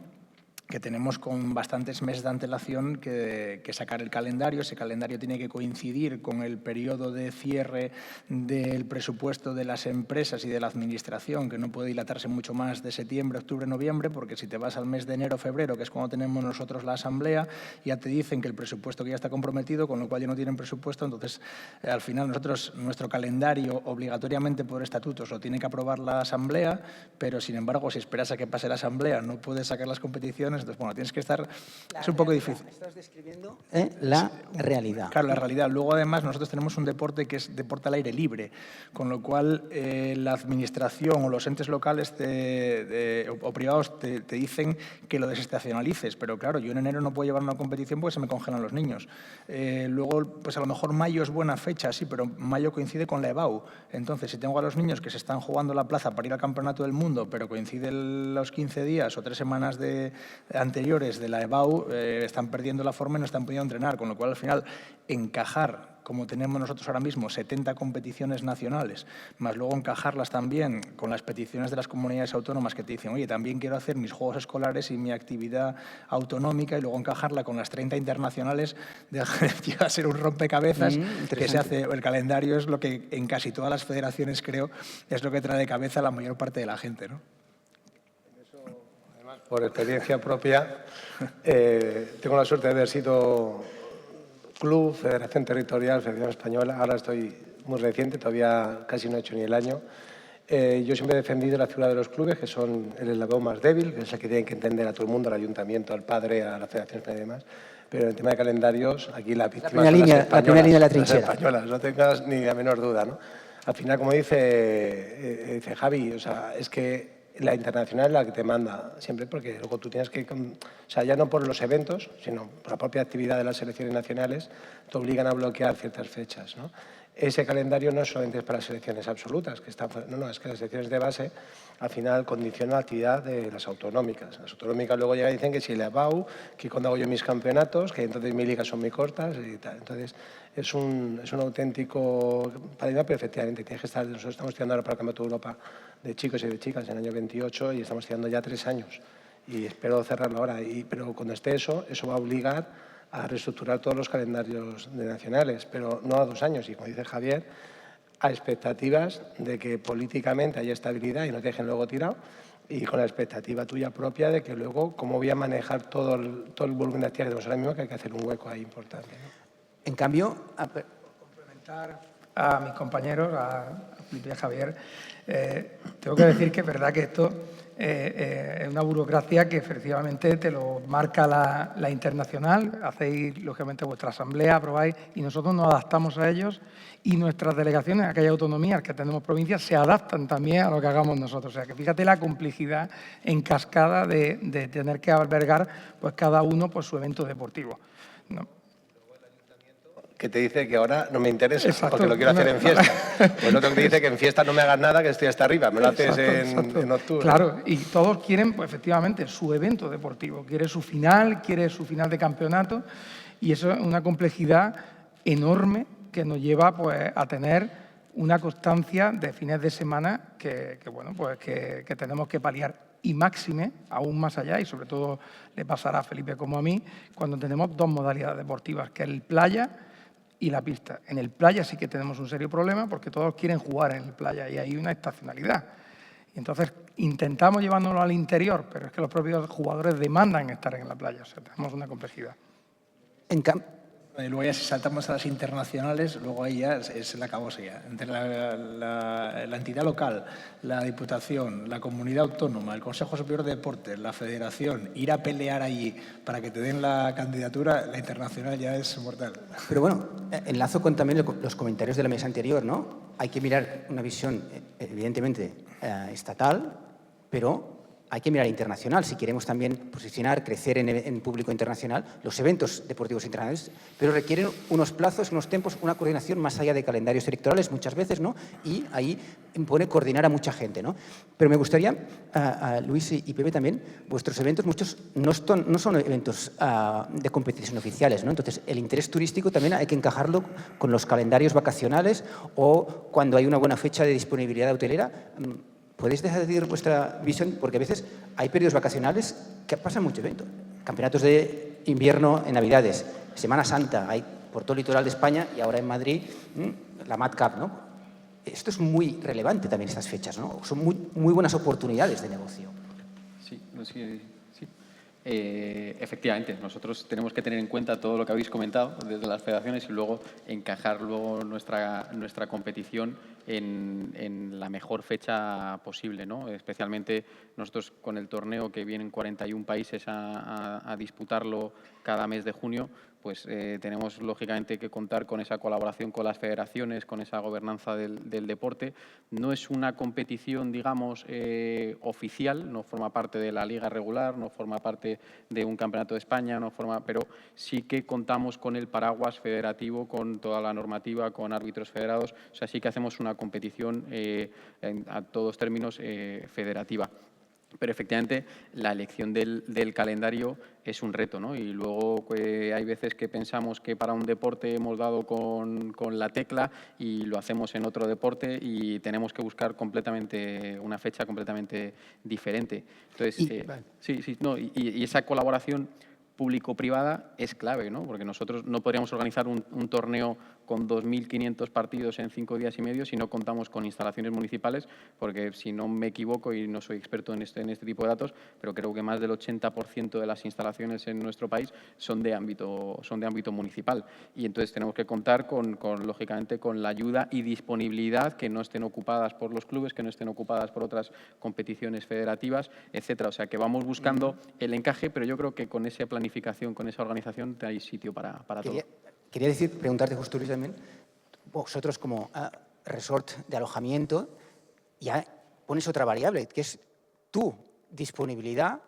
que tenemos con bastantes meses de antelación que sacar el calendario. Ese calendario tiene que coincidir con el periodo de cierre del presupuesto de las empresas y de la administración, que no puede dilatarse mucho más de septiembre, octubre, noviembre, porque si te vas al mes de enero, febrero, que es cuando tenemos nosotros la asamblea, ya te dicen que el presupuesto que ya está comprometido, con lo cual ya no tienen presupuesto. Entonces, al final, nuestro calendario, obligatoriamente por estatutos, lo tiene que aprobar la asamblea, pero, sin embargo, si esperas a que pase la asamblea, no puedes sacar las competiciones. Entonces, bueno, tienes que estar... Es un poco difícil. Estás describiendo la realidad. Claro, la realidad. Luego, además, nosotros tenemos un deporte que es deporte al aire libre, con lo cual la administración o los entes locales o privados te dicen que lo desestacionalices. Pero, claro, yo en enero no puedo llevar una competición porque se me congelan los niños. Luego, pues a lo mejor mayo es buena fecha, sí, pero mayo coincide con la EBAU. Entonces, si tengo a los niños que se están jugando la plaza para ir al Campeonato del Mundo, pero coinciden los 15 días o 3 semanas anteriores de la EBAU, están perdiendo la forma y no están pudiendo entrenar, con lo cual al final encajar, como tenemos nosotros ahora mismo, 70 competiciones nacionales, más luego encajarlas también con las peticiones de las comunidades autónomas que te dicen, oye, también quiero hacer mis juegos escolares y mi actividad autonómica, y luego encajarla con las 30 internacionales, llega a ser un rompecabezas que se hace. El calendario es lo que en casi todas las federaciones, creo, es lo que trae de cabeza a la mayor parte de la gente, ¿no? Por experiencia propia, tengo la suerte de haber sido club, federación territorial, federación española. Ahora estoy muy reciente, todavía casi no he hecho ni el año. Yo siempre he defendido la figura de los clubes, que son el eslabón más débil, que es el que tienen que entender a todo el mundo, al ayuntamiento, al padre, a la federación y demás. Pero en el tema de calendarios, aquí la primera línea de la trinchera. Las españolas, no tengas ni la menor duda, ¿no? Al final, como dice Javi, o sea, es que la internacional es la que te manda siempre, porque luego tú tienes que, o sea, ya no por los eventos, sino por la propia actividad de las selecciones nacionales, te obligan a bloquear ciertas fechas, ¿no? Ese calendario no solamente es para las selecciones absolutas, que están, no, es que las selecciones de base al final condicionan la actividad de las autonómicas. Las autonómicas luego llegan y dicen que si la BAU, que cuando hago yo mis campeonatos, que entonces mis ligas son muy cortas y tal. Entonces, es un auténtico paradigma, pero efectivamente tienes que estar. Nosotros estamos estudiando ahora para el Campeonato de Europa de chicos y de chicas en el año 28 y estamos estudiando ya 3 años. Y espero cerrarlo ahora. Pero cuando esté eso va a obligar a reestructurar todos los calendarios nacionales, pero no a 2 años. Y como dice Javier, a expectativas de que políticamente haya estabilidad y no te dejen luego tirado, y con la expectativa tuya propia de que luego cómo voy a manejar todo el volumen de actividad que tenemos ahora mismo, que hay que hacer un hueco ahí importante, ¿no? En cambio, complementar a mis compañeros, a Felipe y a Javier, tengo que decir que es verdad que esto es una burocracia que efectivamente te lo marca la internacional. Hacéis, lógicamente, vuestra asamblea, aprobáis, y nosotros nos adaptamos a ellos, y nuestras delegaciones, aquellas autonomías que tenemos provincias, se adaptan también a lo que hagamos nosotros. O sea, que fíjate la complejidad en cascada de tener que albergar pues cada uno pues, su evento deportivo, ¿no? Que te dice que ahora no me interesa, Exacto. porque lo quiero hacer en fiesta. Pues el otro que te dice que en fiesta no me hagas nada, que estoy hasta arriba, me lo haces en octubre. Claro, y todos quieren, pues, efectivamente, su evento deportivo. Quiere su final de campeonato, y eso es una complejidad enorme que nos lleva pues, a tener una constancia de fines de semana que tenemos que paliar. Y máxime, aún más allá, y sobre todo le pasará a Felipe como a mí, cuando tenemos dos modalidades deportivas, que es el playa y la pista. En el playa sí que tenemos un serio problema porque todos quieren jugar en el playa y hay una estacionalidad. Y entonces intentamos llevárnoslo al interior, pero es que los propios jugadores demandan estar en la playa. O sea, tenemos una complejidad. Y luego ya si saltamos a las internacionales, luego ahí ya es el acabose ya. Entre la entidad local, la Diputación, la Comunidad Autónoma, el Consejo Superior de Deportes, la Federación, ir a pelear allí para que te den la candidatura, la internacional ya es mortal. Pero bueno, enlazo con también los comentarios de la mesa anterior, ¿no? Hay que mirar una visión, evidentemente, estatal, pero hay que mirar internacional. Si queremos también posicionar, crecer en público internacional, los eventos deportivos internacionales, pero requieren unos plazos, unos tiempos, una coordinación más allá de calendarios electorales muchas veces, ¿no? Y ahí impone coordinar a mucha gente, ¿no? Pero me gustaría, a Luis y Pepe también, vuestros eventos, muchos no son eventos de competición oficiales, ¿no? Entonces, el interés turístico también hay que encajarlo con los calendarios vacacionales o cuando hay una buena fecha de disponibilidad hotelera. ¿Podéis decir vuestra visión? Porque a veces hay periodos vacacionales que pasan mucho evento. Campeonatos de invierno en Navidades, Semana Santa, hay por todo el litoral de España y ahora en Madrid la Mad Cup, ¿no? Esto es muy relevante también, estas fechas, ¿no? Son muy buenas oportunidades de negocio. Sí. Efectivamente, nosotros tenemos que tener en cuenta todo lo que habéis comentado desde las federaciones y luego encajar nuestra competición en la mejor fecha posible, ¿no? Especialmente nosotros con el torneo que vienen 41 países a disputarlo cada mes de junio, pues tenemos lógicamente que contar con esa colaboración con las federaciones, con esa gobernanza del deporte. No es una competición, digamos, oficial, no forma parte de la liga regular, no forma parte de un campeonato de España, pero sí que contamos con el paraguas federativo, con toda la normativa, con árbitros federados. O sea, sí que hacemos una competición a todos términos federativa. Pero efectivamente la elección del calendario es un reto, ¿no? Y luego hay veces que pensamos que para un deporte hemos dado con la tecla y lo hacemos en otro deporte y tenemos que buscar una fecha completamente diferente. Entonces, y esa colaboración público-privada es clave, ¿no? Porque nosotros no podríamos organizar un torneo con 2.500 partidos en 5 días y medio si no contamos con instalaciones municipales, porque si no me equivoco, y no soy experto en este tipo de datos, pero creo que más del 80% de las instalaciones en nuestro país son de ámbito municipal. Y entonces tenemos que contar lógicamente, con la ayuda y disponibilidad, que no estén ocupadas por los clubes, que no estén ocupadas por otras competiciones federativas, etcétera. O sea, que vamos buscando el encaje, pero yo creo que con esa planificación, con esa organización, hay sitio para todo. Quería preguntarte justo, Luis, también, vosotros como resort de alojamiento, ya pones otra variable, que es tu disponibilidad,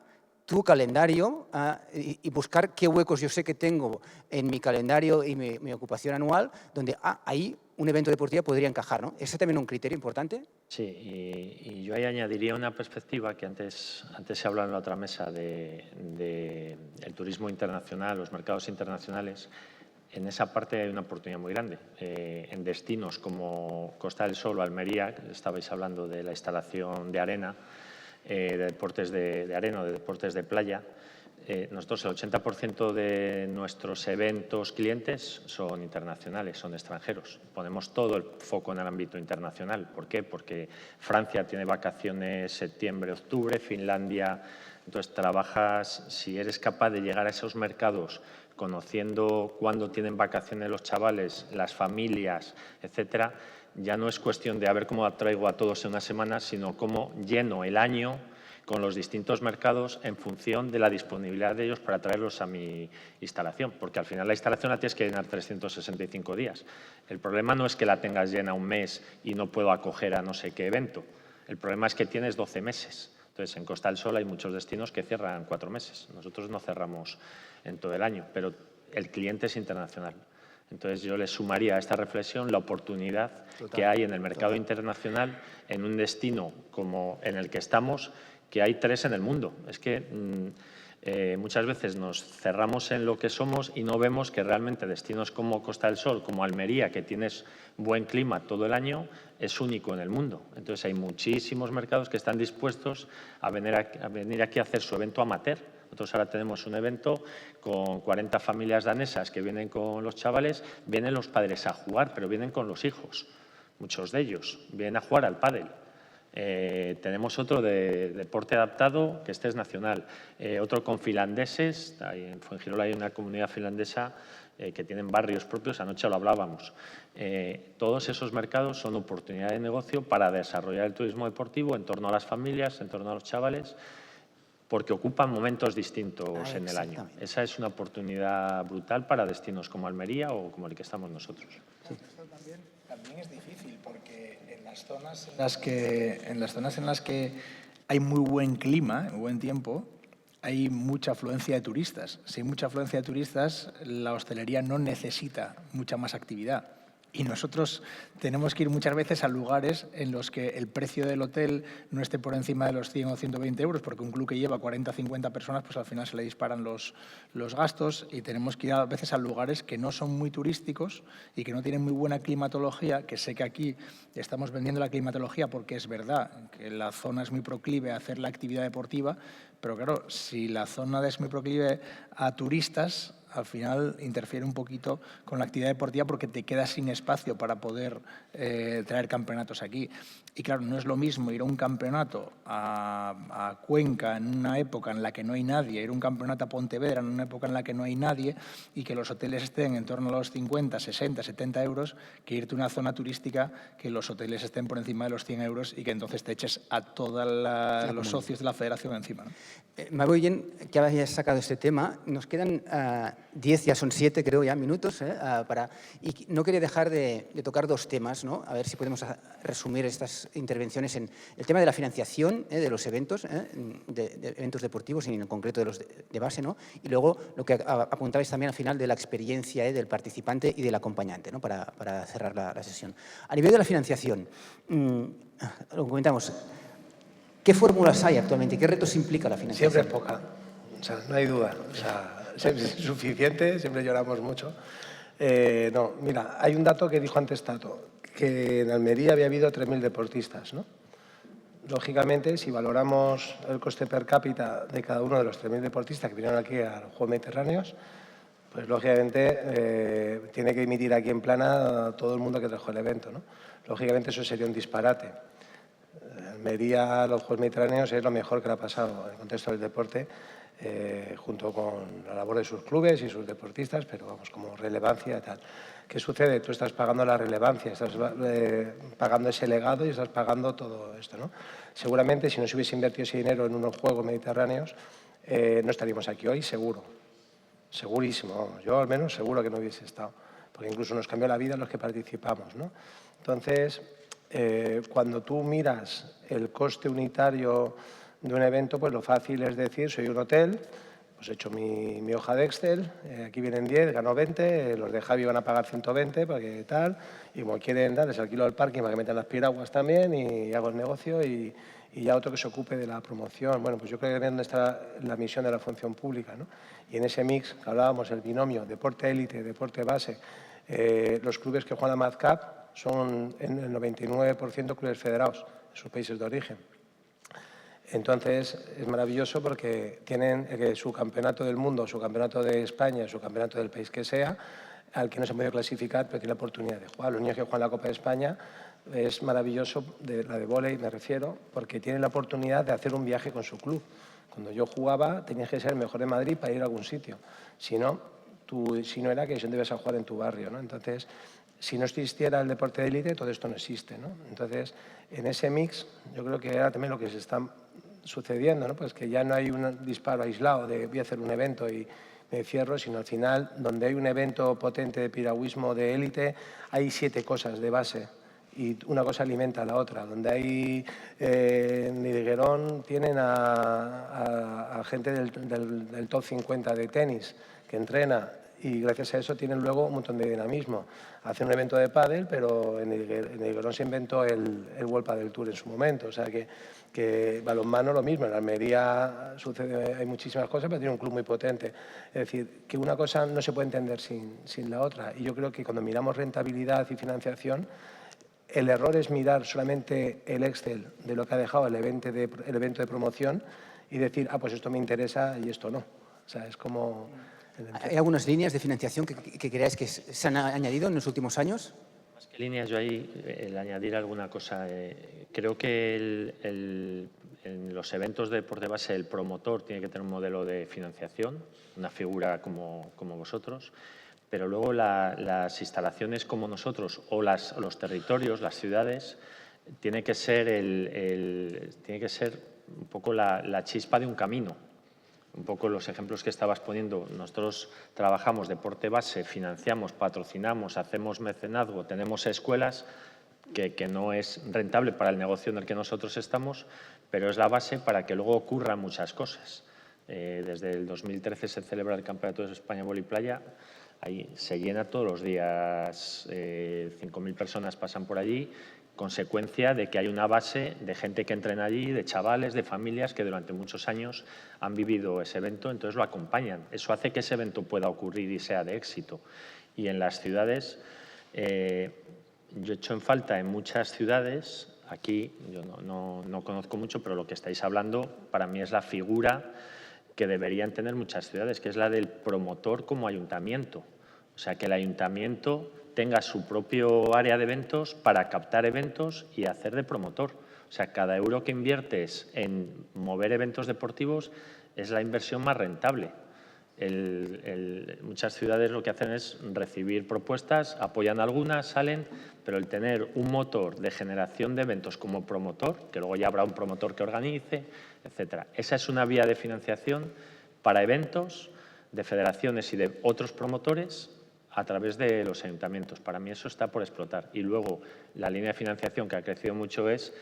tu calendario y buscar qué huecos yo sé que tengo en mi calendario y mi ocupación anual, donde ahí un evento deportivo podría encajar, ¿no? ¿Ese también es un criterio importante? Sí, y yo ahí añadiría una perspectiva que antes se hablaba en la otra mesa de el turismo internacional, los mercados internacionales. En esa parte hay una oportunidad muy grande. En destinos como Costa del Sol o Almería, que estabais hablando de la instalación de arena, de deportes de arena o de deportes de playa, nosotros el 80% de nuestros eventos clientes son internacionales, son extranjeros. Ponemos todo el foco en el ámbito internacional. ¿Por qué? Porque Francia tiene vacaciones septiembre, octubre, Finlandia Entonces, trabajas, si eres capaz de llegar a esos mercados conociendo cuándo tienen vacaciones los chavales, las familias, etcétera, ya no es cuestión de a ver cómo atraigo a todos en una semana, sino cómo lleno el año con los distintos mercados en función de la disponibilidad de ellos para traerlos a mi instalación, porque al final la instalación la tienes que llenar 365 días. El problema no es que la tengas llena un mes y no puedo acoger a no sé qué evento. El problema es que tienes 12 meses. Entonces, en Costa del Sol hay muchos destinos que cierran 4 meses. Nosotros no cerramos en todo el año, pero el cliente es internacional. Entonces, yo le sumaría a esta reflexión la oportunidad que hay en el mercado internacional en un destino como en el que estamos, que hay 3 en el mundo. Es que muchas veces nos cerramos en lo que somos y no vemos que realmente destinos como Costa del Sol, como Almería, que tienes buen clima todo el año, es único en el mundo. Entonces, hay muchísimos mercados que están dispuestos a venir aquí a hacer su evento amateur. Nosotros ahora tenemos un evento con 40 familias danesas que vienen con los chavales, vienen los padres a jugar, pero vienen con los hijos, muchos de ellos, vienen a jugar al pádel. Tenemos otro de deporte adaptado, que este es nacional, otro con finlandeses, en Fuengirola hay una comunidad finlandesa que tienen barrios propios, anoche lo hablábamos. Todos esos mercados son oportunidades de negocio para desarrollar el turismo deportivo en torno a las familias, en torno a los chavales, porque ocupan momentos distintos en el año. Esa es una oportunidad brutal para destinos como Almería o como el que estamos nosotros. Sí. Esto también es difícil porque en las zonas en las que hay muy buen clima, buen tiempo, hay mucha afluencia de turistas. Si hay mucha afluencia de turistas, la hostelería no necesita mucha más actividad. Y nosotros tenemos que ir muchas veces a lugares en los que el precio del hotel no esté por encima de los 100 o 120 euros, porque un club que lleva 40 o 50 personas, pues al final se le disparan los gastos, y tenemos que ir a veces a lugares que no son muy turísticos y que no tienen muy buena climatología, que sé que aquí estamos vendiendo la climatología porque es verdad que la zona es muy proclive a hacer la actividad deportiva, pero claro, si la zona es muy proclive a turistas, al final interfiere un poquito con la actividad deportiva porque te quedas sin espacio para poder traer campeonatos aquí. Y claro, no es lo mismo ir a un campeonato a Cuenca en una época en la que no hay nadie, ir a un campeonato a Pontevedra en una época en la que no hay nadie y que los hoteles estén en torno a los 50, 60, 70 euros, que irte a una zona turística que los hoteles estén por encima de los 100 euros y que entonces te eches a todos los socios de la federación encima, ¿no? Me voy bien que hayas sacado este tema. Nos quedan 10, ya son 7, creo, ya minutos. Y no quería dejar de tocar 2 temas, ¿no? A ver si podemos resumir estas intervenciones en el tema de la financiación de los eventos, de eventos deportivos y en concreto de los de base, ¿no? Y luego lo que apuntabais también al final de la experiencia del participante y del acompañante, ¿no? Para cerrar la sesión. A nivel de la financiación, lo comentamos. ¿Qué fórmulas hay actualmente? ¿Qué retos implica la financiación? Siempre es poca, o sea, no hay duda. O sea, siempre es suficiente, siempre lloramos mucho. No, mira, hay un dato que dijo antes Tato, que en Almería había habido 3.000 deportistas, ¿no? Lógicamente, si valoramos el coste per cápita de cada uno de los 3.000 deportistas que vinieron aquí a los Juegos Mediterráneos, pues lógicamente tiene que emitir aquí en plana todo el mundo que trajo el evento, ¿no? Lógicamente eso sería un disparate. Almería, los Juegos Mediterráneos, es lo mejor que le ha pasado en el contexto del deporte, junto con la labor de sus clubes y sus deportistas, pero vamos, como relevancia y tal. ¿Qué sucede? Tú estás pagando la relevancia, estás pagando ese legado y estás pagando todo esto, ¿no? Seguramente, si no se hubiese invertido ese dinero en unos Juegos Mediterráneos, no estaríamos aquí hoy, seguro. Segurísimo, vamos. Yo al menos seguro que no hubiese estado, porque incluso nos cambió la vida a los que participamos, ¿no? Entonces, cuando tú miras el coste unitario de un evento, pues lo fácil es decir, soy un hotel, pues he hecho mi hoja de Excel, aquí vienen 10, gano 20, los de Javi van a pagar 120, porque tal, y como quieren dar, les alquilo el parking para que metan las piraguas también y hago el negocio y ya otro que se ocupe de la promoción. Bueno, pues yo creo que es donde está la misión de la función pública, ¿no? Y en ese mix que hablábamos, el binomio deporte élite, deporte base, los clubes que juegan la MADCAP son en el 99% clubes federados en sus países de origen. Entonces, es maravilloso porque tienen su campeonato del mundo, su campeonato de España, su campeonato del país que sea, al que no se puede clasificar, pero tiene la oportunidad de jugar. Los niños que juegan la Copa de España es maravilloso, la de vóley me refiero, porque tienen la oportunidad de hacer un viaje con su club Cuando yo jugaba tenías que ser el mejor de Madrid para ir a algún sitio. Si no era que debes a jugar en tu barrio, ¿no? Entonces, si no existiera el deporte de élite, todo esto no existe, ¿no? Entonces, en ese mix, yo creo que era también lo que se está sucediendo, ¿no? Pues que ya no hay un disparo aislado de voy a hacer un evento y me cierro, sino al final, donde hay un evento potente de piragüismo de élite, hay 7 cosas de base y una cosa alimenta a la otra. Donde hay en Niguerón tienen a gente del top 50 de tenis que entrena y gracias a eso tienen luego un montón de dinamismo. Hacen un evento de pádel, pero en Niguerón se inventó el World Padel Tour en su momento. O sea que balonmano lo mismo. En Almería hay muchísimas cosas, pero tiene un club muy potente. Es decir, que una cosa no se puede entender sin la otra. Y yo creo que cuando miramos rentabilidad y financiación, el error es mirar solamente el Excel de lo que ha dejado el evento de promoción y decir, pues esto me interesa y esto no. O sea, es como... ¿Hay algunas líneas de financiación que creáis que se han añadido en los últimos años? Más que líneas, yo ahí el añadir alguna cosa. Creo que en los eventos de deporte base el promotor tiene que tener un modelo de financiación, una figura como vosotros, pero luego las instalaciones como nosotros o los territorios, las ciudades, tiene que ser un poco la chispa de un camino. Un poco los ejemplos que estabas poniendo. Nosotros trabajamos deporte base, financiamos, patrocinamos, hacemos mecenazgo, tenemos escuelas que no es rentable para el negocio en el que nosotros estamos, pero es la base para que luego ocurran muchas cosas. Desde el 2013 se celebra el Campeonato de España Voliplaya. Ahí se llena todos los días, 5.000 personas pasan por allí, consecuencia de que hay una base de gente que entrena allí, de chavales, de familias que durante muchos años han vivido ese evento, entonces lo acompañan. Eso hace que ese evento pueda ocurrir y sea de éxito. Y en las ciudades, yo he hecho en falta en muchas ciudades, aquí yo no conozco mucho, pero lo que estáis hablando para mí es la figura que deberían tener muchas ciudades, que es la del promotor como ayuntamiento. O sea, que el ayuntamiento tenga su propio área de eventos para captar eventos y hacer de promotor. O sea, cada euro que inviertes en mover eventos deportivos es la inversión más rentable. Muchas ciudades lo que hacen es recibir propuestas, apoyan algunas, salen, pero el tener un motor de generación de eventos como promotor, que luego ya habrá un promotor que organice, etcétera. Esa es una vía de financiación para eventos de federaciones y de otros promotores a través de los ayuntamientos. Para mí eso está por explotar. Y luego la línea de financiación que ha crecido mucho es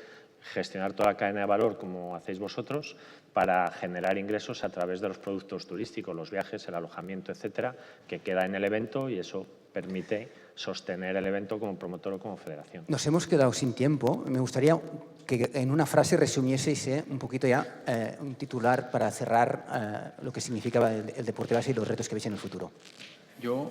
gestionar toda la cadena de valor como hacéis vosotros para generar ingresos a través de los productos turísticos, los viajes, el alojamiento, etcétera, que queda en el evento y eso permite sostener el evento como promotor o como federación. Nos hemos quedado sin tiempo. Me gustaría que en una frase resumieseis un poquito ya un titular para cerrar lo que significa el deporte base y los retos que veis en el futuro. Yo,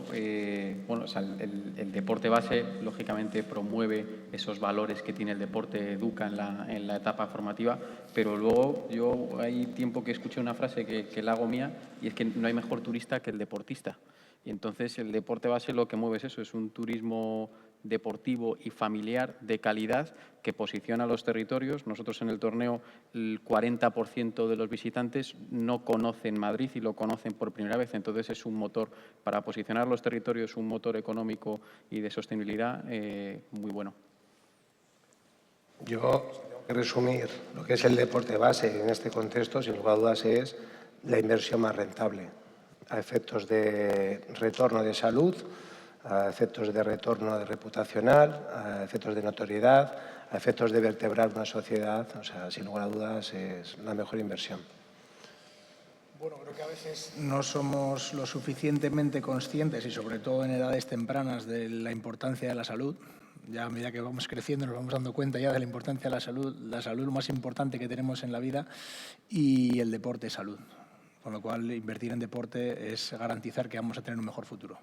bueno, o sea, el deporte base, lógicamente, promueve esos valores que tiene el deporte, educa en la etapa formativa, pero luego yo hay tiempo que escuché una frase que la hago mía y es que no hay mejor turista que el deportista. Y entonces el deporte base lo que mueve es eso, es un turismo deportivo y familiar de calidad que posiciona a los territorios. Nosotros en el torneo el 40% de los visitantes no conocen Madrid y lo conocen por primera vez, entonces es un motor para posicionar los territorios, un motor económico y de sostenibilidad muy bueno. Yo tengo que resumir lo que es el deporte base en este contexto, sin lugar a dudas, es la inversión más rentable a efectos de retorno de salud, a efectos de retorno de reputacional, a efectos de notoriedad, a efectos de vertebrar una sociedad. O sea, sin lugar a dudas, es la mejor inversión. Bueno, creo que a veces no somos lo suficientemente conscientes y sobre todo en edades tempranas de la importancia de la salud. Ya a medida que vamos creciendo nos vamos dando cuenta ya de la importancia de la salud lo más importante que tenemos en la vida y el deporte es salud. Con lo cual, invertir en deporte es garantizar que vamos a tener un mejor futuro.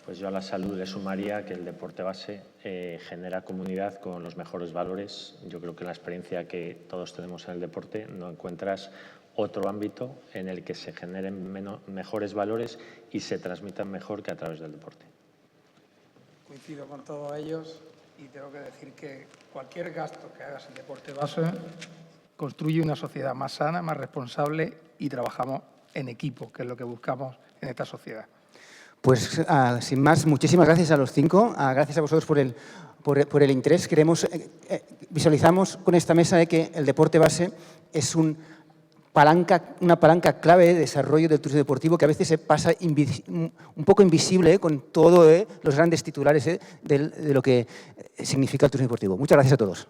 Pues yo a la salud le sumaría que el deporte base genera comunidad con los mejores valores. Yo creo que en la experiencia que todos tenemos en el deporte no encuentras otro ámbito en el que se generen mejores valores y se transmitan mejor que a través del deporte. Coincido con todos ellos y tengo que decir que cualquier gasto que hagas en deporte base construye una sociedad más sana, más responsable y trabajamos en equipo, que es lo que buscamos en esta sociedad. Pues sin más, muchísimas gracias a los 5, gracias a vosotros por el interés. Visualizamos con esta mesa de que el deporte base es una palanca clave de desarrollo del turismo deportivo que a veces se pasa un poco invisible con todos los grandes titulares de lo que significa el turismo deportivo. Muchas gracias a todos.